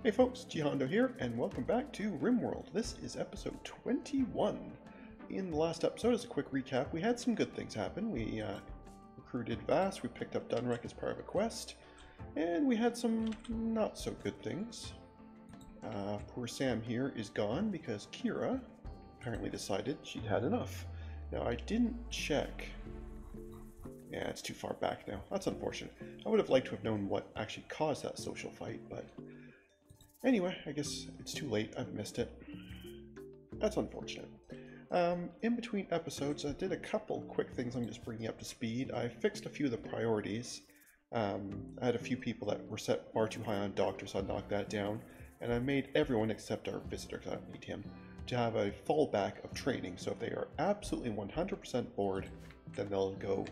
Hey folks, GHondo here, and welcome back to RimWorld. This is episode 21. In the last episode, as a quick recap, we had some good things happen. We recruited Vass, we picked up Dunrek as part of a quest, and we had some not so good things. Poor Sam here is gone because Kira apparently decided she'd had enough. Now I didn't check. Yeah, it's too far back now. That's unfortunate. I would have liked to have known what actually caused that social fight, but anyway, I guess it's too late. I've missed it. That's unfortunate. In between episodes, I did a couple quick things I'm just bringing up to speed. I fixed a few of the priorities. I had a few people that were set far too high on Doctor, so I knocked that down. And I made everyone except our visitor, because I don't need him, to have a fallback of training. So if they are absolutely 100% bored, then they'll go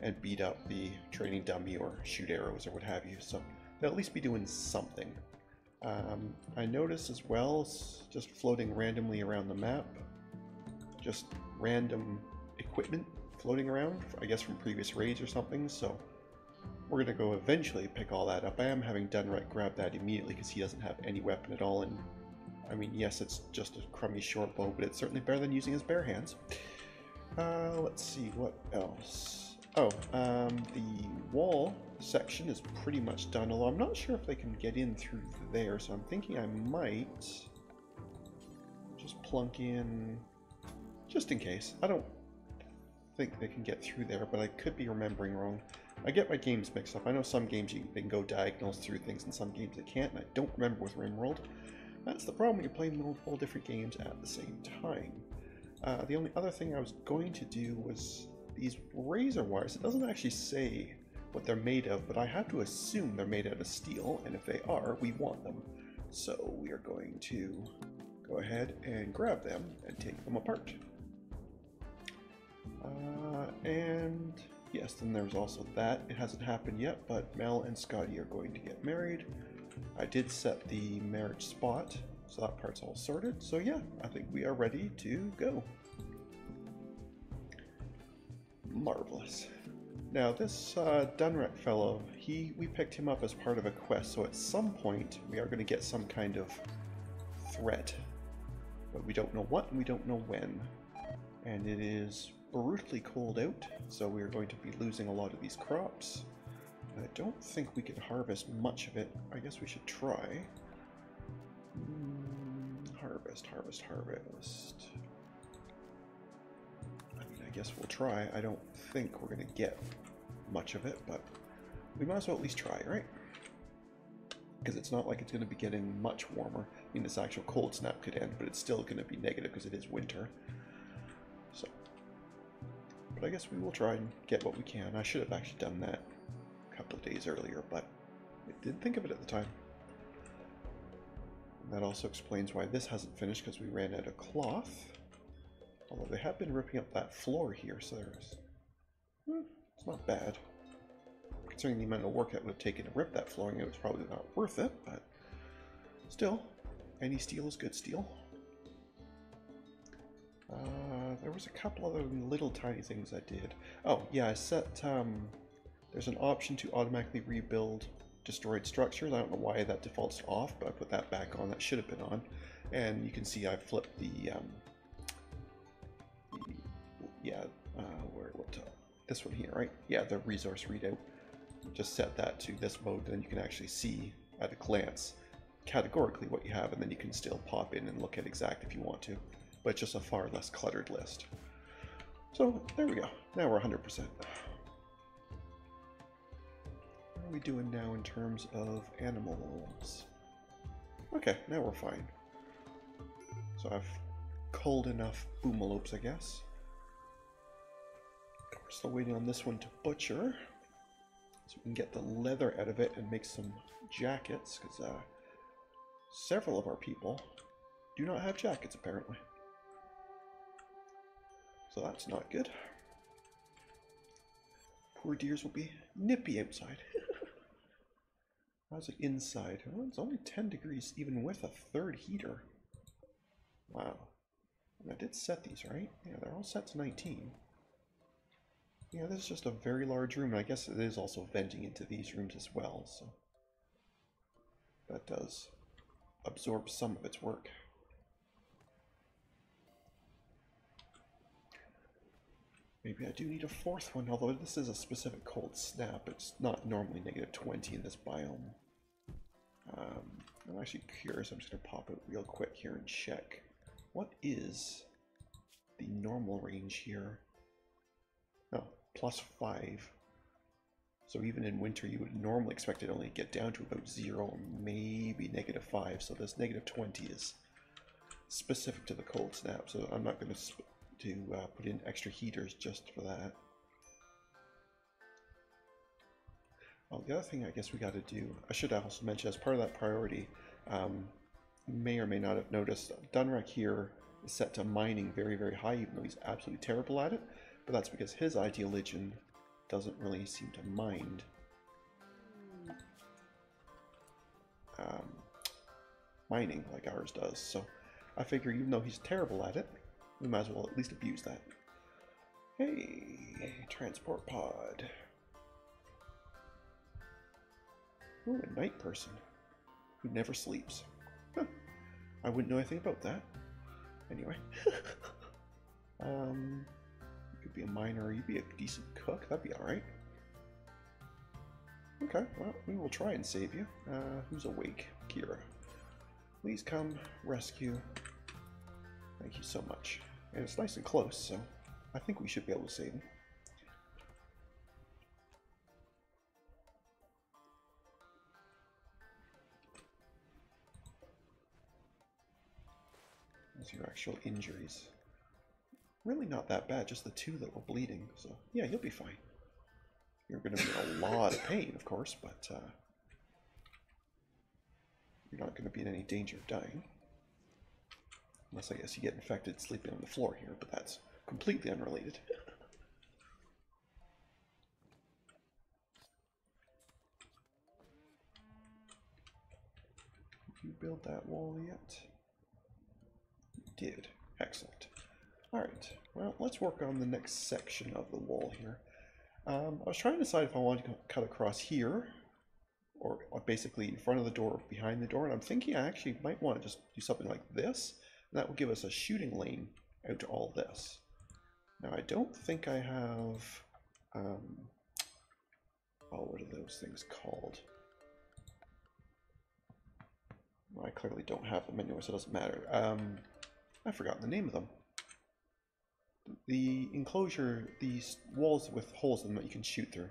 and beat up the training dummy or shoot arrows or what have you. So they'll at least be doing something. I noticed as well, just floating randomly around the map, just random equipment floating around, I guess from previous raids or something, so we're going to go eventually pick all that up. I am having Dunrek grab that immediately because he doesn't have any weapon at all, and I mean, yes, it's just a crummy short bow, but it's certainly better than using his bare hands. Let's see, what else? Oh, the wall section is pretty much done, although I'm not sure if they can get in through there, so I'm thinking I might just plunk in, just in case. I don't think they can get through there, but I could be remembering wrong. I get my games mixed up. I know some games they can go diagonals through things, and some games they can't, and I don't remember with RimWorld. That's the problem when you're playing multiple different games at the same time. The only other thing I was going to do was these razor wires. It doesn't actually say what they're made of, but I have to assume they're made out of steel, and if they are, we want them. So we are going to go ahead and grab them and take them apart. And yes, then there's also that. It hasn't happened yet, but Mel and Scotty are going to get married. I did set the marriage spot, so that part's all sorted. So yeah, I think we are ready to go. Marvelous. Now this Dunrek fellow, we picked him up as part of a quest, so at some point we are going to get some kind of threat, but we don't know what and we don't know when. And it is brutally cold out, so we are going to be losing a lot of these crops. I don't think we can harvest much of it. I guess we should try. Harvest. I guess we'll try. I don't think we're going to get much of it, but we might as well at least try, right? Because it's not like it's going to be getting much warmer. I mean, this actual cold snap could end, but it's still going to be negative because it is winter. So, but I guess we will try and get what we can. I should have actually done that a couple of days earlier, but I didn't think of it at the time. And that also explains why this hasn't finished, because we ran out of cloth. Although they have been ripping up that floor here, so there's... it's not bad. Considering the amount of work it would have taken to rip that flooring, it was probably not worth it, but still, any steel is good steel. There was a couple other little tiny things I did. Oh, yeah, I set... there's an option to automatically rebuild destroyed structures. I don't know why that defaults off, but I put that back on. That should have been on. And you can see I flipped the this one here, right? Yeah, the resource readout. Just set that to this mode, then you can actually see at a glance categorically what you have, and then you can still pop in and look at exact if you want to, but it's just a far less cluttered list. So there we go. Now we're 100%. What are we doing now in terms of animals? Okay, now we're fine. So I've culled enough boomalopes, I guess. We're still waiting on this one to butcher, so we can get the leather out of it and make some jackets, because several of our people do not have jackets, apparently. So that's not good. Poor deers will be nippy outside. How's it inside? Oh, it's only 10 degrees, even with a third heater. Wow. And I did set these, right? Yeah, they're all set to 19. Yeah, this is just a very large room, and I guess it is also venting into these rooms as well, so that does absorb some of its work. Maybe I do need a fourth one, although this is a specific cold snap. It's not normally -20 in this biome. I'm actually curious. I'm just going to pop it real quick here and check. What is the normal range here? Oh, +5. So even in winter, you would normally expect it only to get down to about 0, maybe -5. So this -20 is specific to the cold snap. So I'm not going to put in extra heaters just for that. Well, the other thing I guess we got to do, I should also mention as part of that priority, you may or may not have noticed, Dunrek here is set to mining very, very high, even though he's absolutely terrible at it. But that's because his ideal Legion doesn't really seem to mind mining like ours does. So I figure even though he's terrible at it, we might as well at least abuse that. Hey, transport pod. Ooh, a night person who never sleeps. Huh. I wouldn't know anything about that. Anyway. You could be a miner, or you'd be a decent cook. That'd be alright. Okay, well, we will try and save you. Who's awake? Kira. Please come rescue. Thank you so much. And it's nice and close, so I think we should be able to save him. Those are your actual injuries. Really not that bad, just the 2 that were bleeding, so yeah, you'll be fine. You're going to be in a lot of pain, of course, but you're not going to be in any danger of dying. Unless I guess you get infected sleeping on the floor here, but that's completely unrelated. Did you build that wall yet? You did. Excellent. Alright, well, let's work on the next section of the wall here. I was trying to decide if I wanted to cut across here, or basically in front of the door or behind the door, and I'm thinking I actually might want to just do something like this. That will give us a shooting lane out to all this. Now I don't think I have, oh, what are those things called? Well, I clearly don't have them anyway, so it doesn't matter. I've forgotten the name of them. The enclosure, these walls with holes in them that you can shoot through.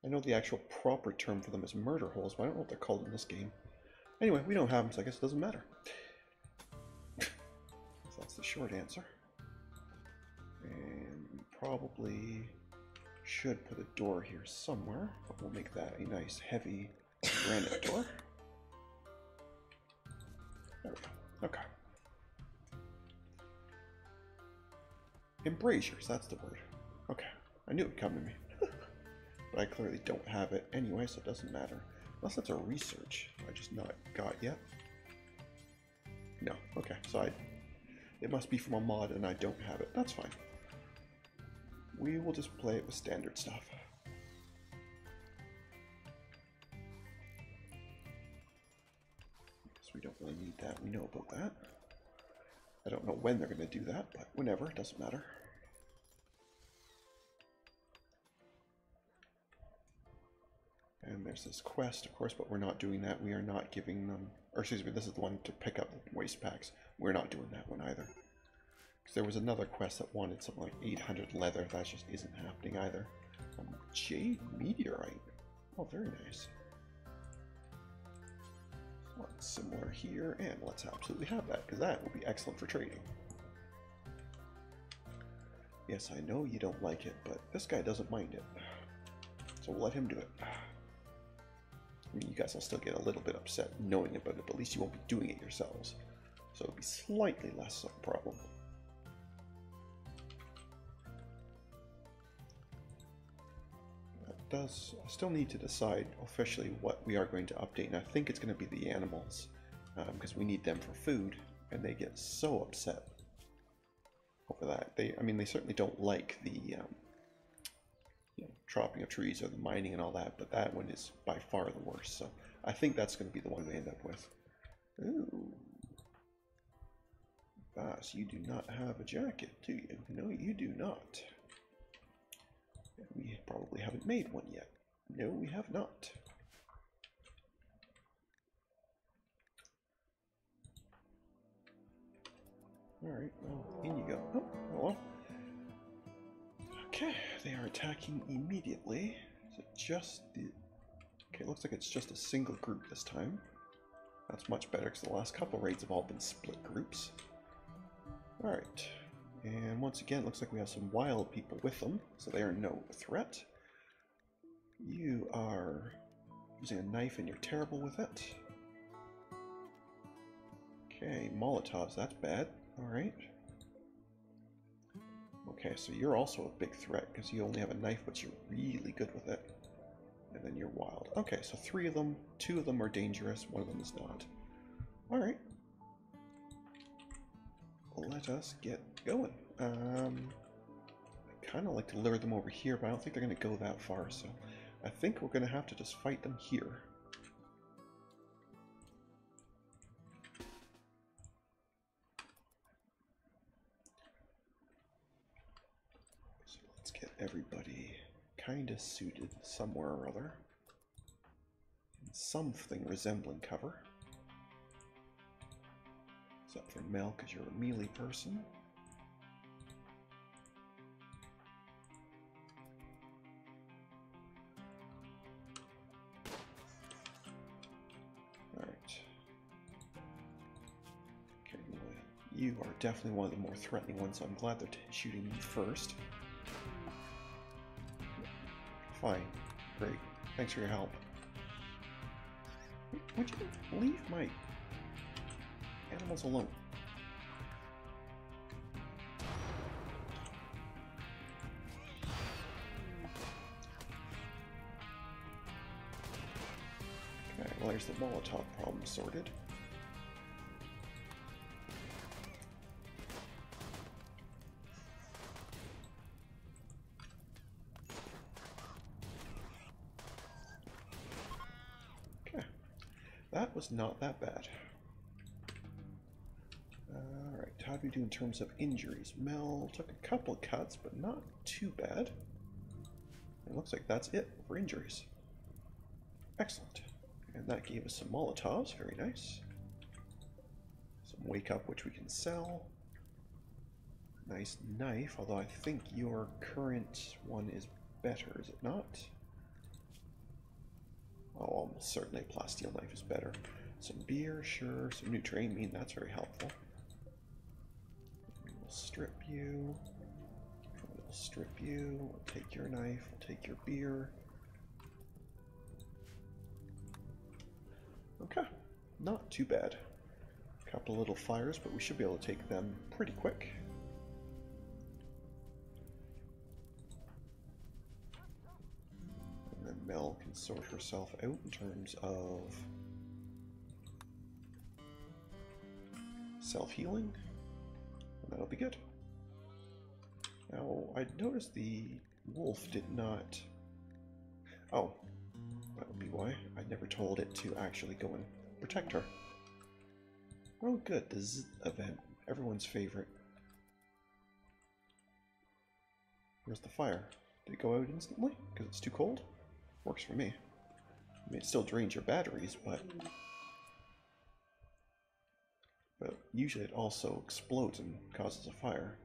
I know the actual proper term for them is murder holes, but I don't know what they're called in this game. Anyway, we don't have them, so I guess it doesn't matter. That's the short answer. And we probably should put a door here somewhere, but we'll make that a nice heavy granite door. There we go. Okay. Embrasures, that's the word. Okay. I knew it would come to me. But I clearly don't have it anyway, so it doesn't matter. Unless that's a research I just not got yet. No. Okay, so it must be from a mod and I don't have it. That's fine. We will just play it with standard stuff. So we don't really need that. We know about that. I don't know when they're going to do that, but whenever, it doesn't matter. And there's this quest, of course, but we're not doing that. We are not giving them, or excuse me, this is the one to pick up the waste packs. We're not doing that one either. Because there was another quest that wanted something like 800 leather. That just isn't happening either. Jade meteorite. Oh, very nice. What's similar here, and let's absolutely have that, because that will be excellent for trading. Yes, I know you don't like it, but this guy doesn't mind it. So we'll let him do it. I mean, you guys will still get a little bit upset knowing about it, but at least you won't be doing it yourselves. So it'll be slightly less of a problem. I still need to decide officially what we are going to update, and I think it's going to be the animals, because we need them for food, and they get so upset over that. I mean, they certainly don't like the chopping of trees or the mining and all that, but that one is by far the worst. So I think that's going to be the one we end up with. Ooh. Boss, you do not have a jacket, do you? No, you do not. We probably haven't made one yet. No, we have not. Alright, well, in you go. Oh, hello. Okay, they are attacking immediately. Is it just the... Okay, looks like it's just a single group this time. That's much better because the last couple raids have all been split groups. Alright, and once again, looks like we have some wild people with them, so they are no threat. You are using a knife and you're terrible with it. Okay, Molotovs, that's bad. Alright. Okay, so you're also a big threat because you only have a knife, but you're really good with it. And then you're wild. Okay, so 3 of them, 2 of them are dangerous, 1 of them is not. Alright. Let us get going. I kind of like to lure them over here, but I don't think they're going to go that far, so I think we're going to have to just fight them here. So let's get everybody kind of suited somewhere or other. In something resembling cover. Except for Mel, because you're a melee person. Alright. Okay, you are definitely one of the more threatening ones, so I'm glad they're shooting you first. Fine. Great. Thanks for your help. Would you leave my animals alone? Okay, well there's the Molotov problem sorted. Okay, that was not that bad. Alright, how do we do in terms of injuries? Mel took a couple of cuts, but not too bad. It looks like that's it for injuries. Excellent. And that gave us some Molotovs, very nice. Some Wake Up, which we can sell. Nice knife, although I think your current one is better, is it not? Oh, almost certainly a plasteel knife is better. Some beer, sure. Some Nutramine, that's very helpful. We'll strip you. We'll strip you. We'll take your knife. We'll take your beer. Okay, not too bad. A couple little fires, but we should be able to take them pretty quick. And then Mel can sort herself out in terms of self-healing, and that'll be good. Now, I noticed the wolf did not... Oh, that would be why. I never told it to actually go and protect her. Oh good, the Z event, everyone's favorite. Where's the fire? Did it go out instantly? Because it's too cold? Works for me. I mean, it still drains your batteries, but usually it also explodes and causes a fire.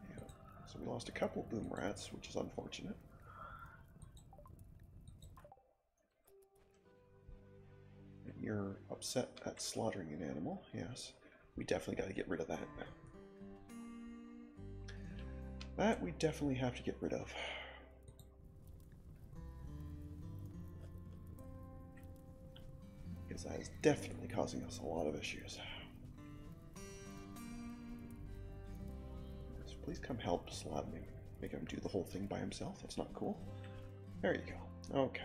Yeah. So we lost a couple boom rats, which is unfortunate. And you're upset at slaughtering an animal, yes. We definitely got to get rid of that now. That we definitely have to get rid of. Because that is definitely causing us a lot of issues. So please come help Slab me. Make him do the whole thing by himself. That's not cool. There you go. Okay.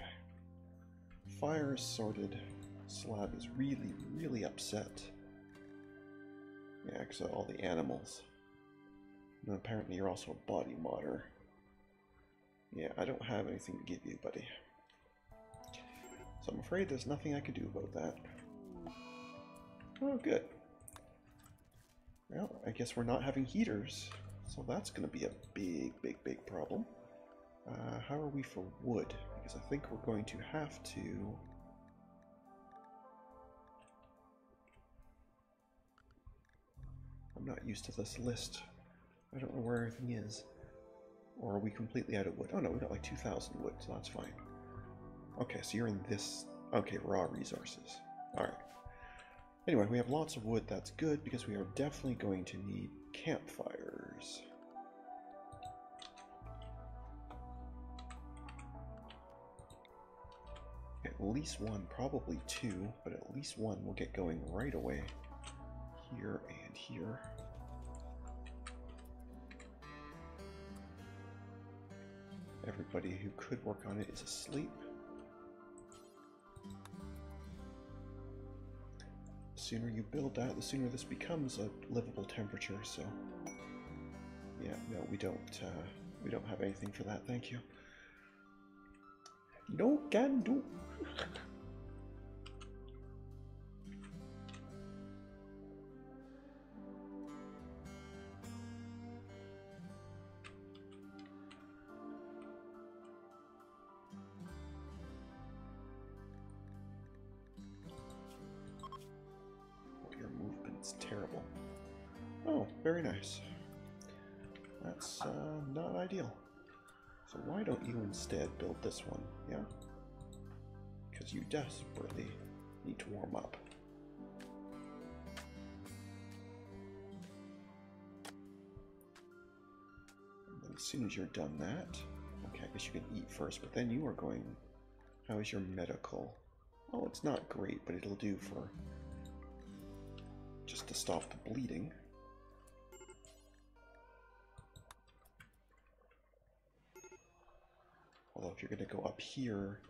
Fire is sorted. Slab is really, really upset. Yeah, because of all the animals. And apparently you're also a body modder. Yeah, I don't have anything to give you, buddy. So I'm afraid there's nothing I can do about that. Oh, good. Well, I guess we're not having heaters, so that's going to be a big problem. How are we for wood? Because I think we're going to have to... I'm not used to this list. I don't know where everything is. Or are we completely out of wood? Oh no, we got like 2,000 wood, so that's fine. Okay, so you're in this... Okay, raw resources. Alright. Anyway, we have lots of wood. That's good, because we are definitely going to need campfires. At least one, probably two, but at least one will get going right away. Here and here. Everybody who could work on it is asleep. The sooner you build that, the sooner this becomes a livable temperature, so... Yeah, no, we don't have anything for that, thank you. No can do. Your movement's terrible. Oh, very nice. That's not ideal. So why don't you instead build this one, yeah? Because you desperately need to warm up. And then as soon as you're done that, okay, I guess you can eat first, but then you are going... How is your medical? Oh, it's not great, but it'll do for... just to stop the bleeding. Although if you're going to go up here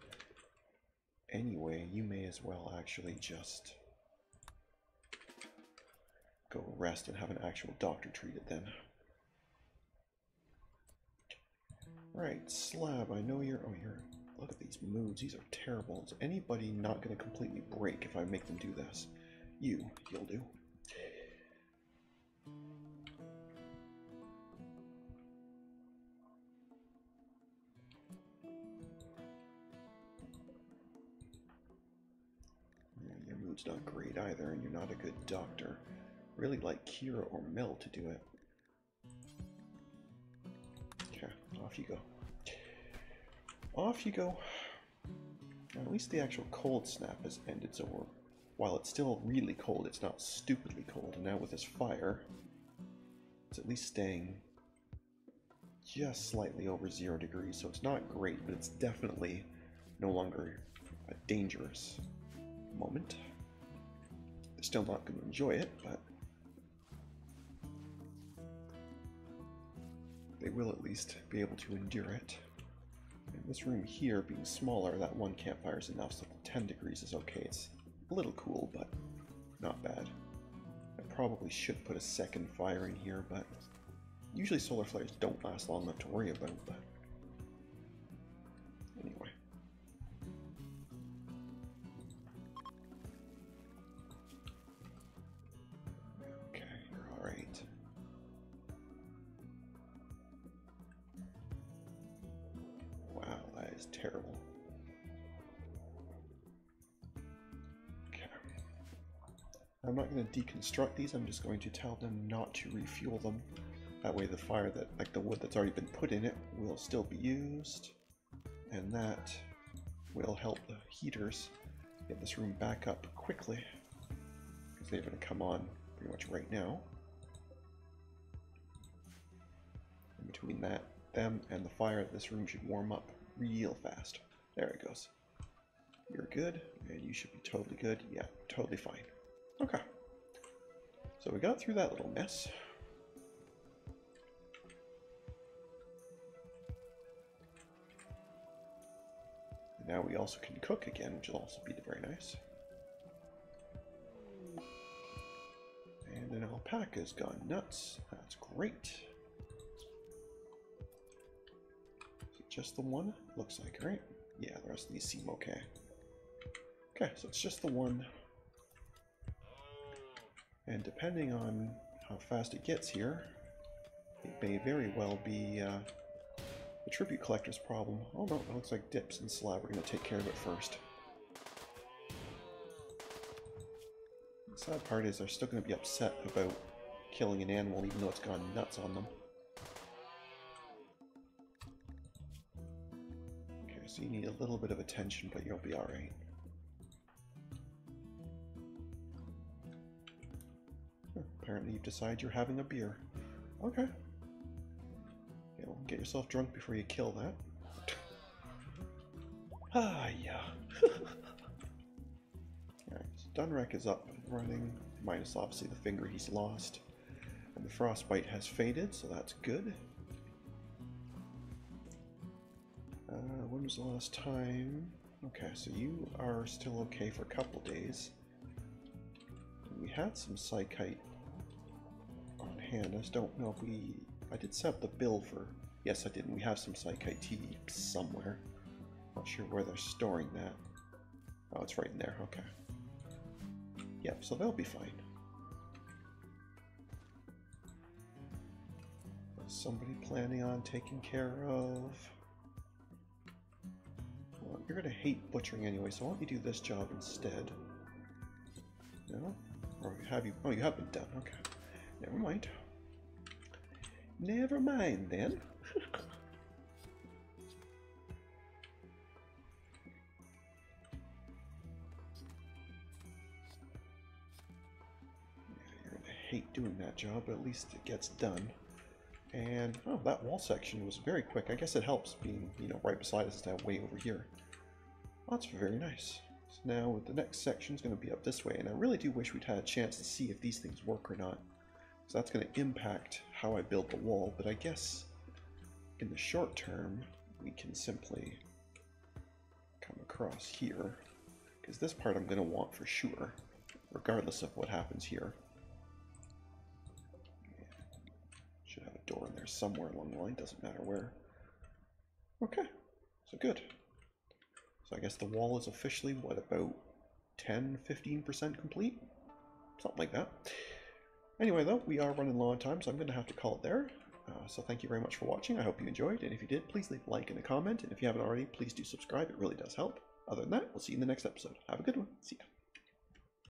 anyway, you may as well actually just go rest and have an actual doctor treat it then. Right, Slab, I know you're... Oh, you're... Look at these moods. These are terrible. Is anybody not going to completely break if I make them do this? You'll do. Your mood's not great either, and you're not a good doctor. Really like Kira or Mel to do it. Okay, off you go. Off you go. At least the actual cold snap has ended, so while it's still really cold, it's not stupidly cold. And now with this fire, it's at least staying just slightly over 0 degrees, so it's not great, but it's definitely no longer a dangerous moment. They're still not going to enjoy it, but they will at least be able to endure it. And this room here being smaller, that one campfire is enough, so 10 degrees is okay. It's a little cool, but not bad. I probably should put a second fire in here, but usually solar flares don't last long enough to worry about, but anyway. Okay, you're alright. Wow, that is terrible. Okay. I'm not going to deconstruct these, I'm just going to tell them not to refuel them. That way the fire that, like the wood that's already been put in it, will still be used. And that will help the heaters get this room back up quickly. Because they're going to come on pretty much right now. And between that, them and the fire, this room should warm up real fast. There it goes. You're good, and you should be totally good. Yeah, totally fine. Okay. So we got through that little mess. Now we also can cook again, which will also be very nice. And an alpaca's gone nuts. That's great. Is it just the one? Looks like, right? Yeah, the rest of these seem okay. Okay, so it's just the one. And depending on how fast it gets here, it may very well be the tribute collector's problem. Oh no, it looks like Dips and Slab are going to take care of it first. The sad part is they're still going to be upset about killing an animal even though it's gone nuts on them. Okay, so you need a little bit of attention, but you'll be alright. Apparently you've decided you're having a beer. Okay. Yeah, well, get yourself drunk before you kill that. Ah, yeah. Alright, so Dunrek is up and running, minus obviously the finger he's lost. And the frostbite has faded, so that's good. When was the last time? Okay, so you are still okay for a couple days. We had some Psychite on hand. I just don't know if I did set up the bill for... Yes, I did, and we have some Psychite tea somewhere. Not sure where they're storing that. Oh, it's right in there, okay. Yep, so they'll be fine. Is somebody planning on taking care of... Well, you're gonna hate butchering anyway, so why don't you do this job instead? No? Or have you... Oh, you have been done, okay. Never mind. Never mind, then. You're gonna hate doing that job, but at least it gets done. And, oh, that wall section was very quick. I guess it helps being, you know, right beside us instead of way over here. Well, that's very nice. So now the next section is going to be up this way, and I really do wish we'd had a chance to see if these things work or not. So that's going to impact how I build the wall, but I guess in the short term we can simply come across here, because this part I'm going to want for sure, regardless of what happens here. Should have a door in there somewhere along the line, doesn't matter where. Okay, so good. So I guess the wall is officially, what, about 10-15% complete? Something like that. Anyway, though, we are running low on time, so I'm going to have to call it there. So thank you very much for watching. I hope you enjoyed, and if you did, please leave a like and a comment, and if you haven't already, please do subscribe. It really does help. Other than that, we'll see you in the next episode. Have a good one. See ya.